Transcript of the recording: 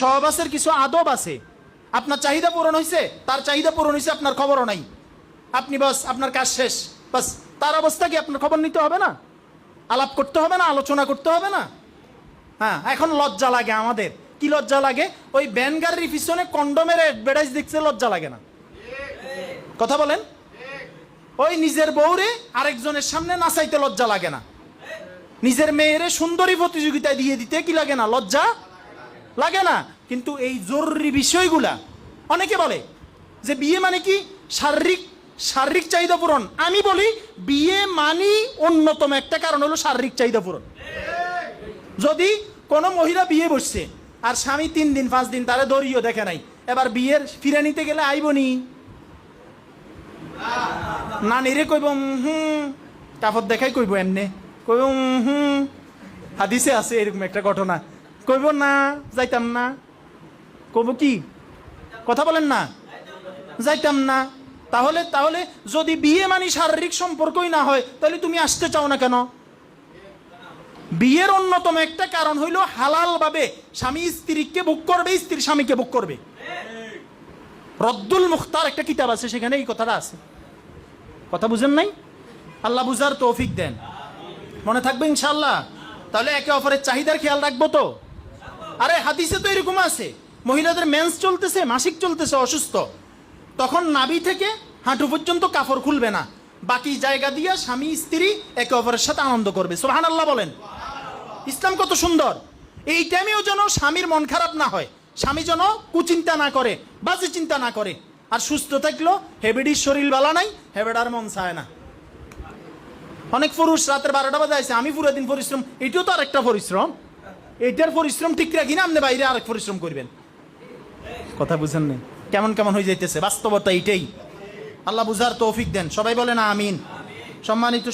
সহবাসের কিছু আদব আছে। আপনার চাহিদা পূরণ হয়েছে, তার চাহিদা পূরণ হয়েছে, আপনার খবরও নাই, আপনি বাস আপনার কাজ শেষ, বাস তার অবস্থা কি আপনার খবর নিতে হবে না? আলাপ করতে হবে না? আলোচনা করতে হবে না? হ্যাঁ, এখন লজ্জা লাগে আমাদের। কি লজ্জা লাগে? ওই ব্যান গাড়ির পিছনে কন্ডোমের অ্যাডভার্টাইজ দেখছে, লজ্জা লাগে না? কথা বলেন। ওই নিজের বউরে আরেকজনের সামনে নাচাইতে লজ্জা লাগে না? নিজের মেয়েরে সুন্দরী প্রতিযোগিতায় দিয়ে দিতে কি লাগে না? লজ্জা লাগে না? কিন্তু এই জরুরি বিষয়গুলা অনেকে বলে যে বিয়ে মানে কি শারীরিক চাহিদা পূরণ। আমি বলি বিয়ে মানি অন্যতম একটা কারণ হলো শারীরিক চাহিদা পূরণ। যদি কোনো মহিলা বিয়ে বসছে আর স্বামী 3 দিন 5 দিন তারে দড়িও দেখে নাই, এবার বিয়ের ফিরে নিতে গেলে আইবনি না? নিরে কইব কাপড় দেখাই কইব, এমনি কইব হাদিসে আছে এরকম একটা ঘটনা, কইব না যাইতাম না। কইব কি? কথা বলেন না, যাইতাম না। তাহলে তাহলে যদি বিয়ে মানে শারীরিক সম্পর্কই না হয়, তাহলে তুমি আসতে চাও না কেন? বিয়ের অন্যতম একটা কারণ হইল হালাল ভাবে স্বামী স্ত্রীকে ভোগ করবে, স্ত্রী স্বামীকে ভোগ করবে। রদ্দুল মুখতার একটা কিতাব আছে, সেখানে এই কথাটা আছে। কথা বুঝেন নাই? আল্লাহ বুঝার তৌফিক দেন। মনে থাকবে ইনশাআল্লাহ। তাহলে একে অপরের চাহিদার খেয়াল রাখবো তো। আরে হাদিসে তো এরকম আছে, মহিলাদের মেন্স চলতেছে, মাসিক চলতেছে, অসুস্থ, তখন নাভি থেকে হাঁটু পর্যন্ত কাপড় খুলবে না, বাকি জায়গা দিয়ে স্বামী স্ত্রী একে অপরের সাথে আনন্দ করবে। সুবহানাল্লাহ বলেন। ইসলাম কত সুন্দর। এই টাইমেও যেন স্বামীর মন খারাপ না হয়, স্বামী যেন কুচিন্তা না করে, বাজে চিন্তা না করে। আর সুস্থ থাকলো হেবেডির শরীর বালা নাই, হেবেডার মন চায় না। অনেক পুরুষ রাতের 12টা বাজে আছে, আমি পুরো দিন পরিশ্রম, এটিও তো আরেকটা পরিশ্রম। এইটার পরিশ্রম ঠিক রাখি না, আপনি বাইরে আরেক পরিশ্রম করবেন। কথা বুঝেন না? কেমন কেমন হয়ে যাইতেছে বাস্তবতা এইটাই। আল্লাহ বুঝার তৌফিক দেন। সবাই বলেন আমিন। সম্মানিত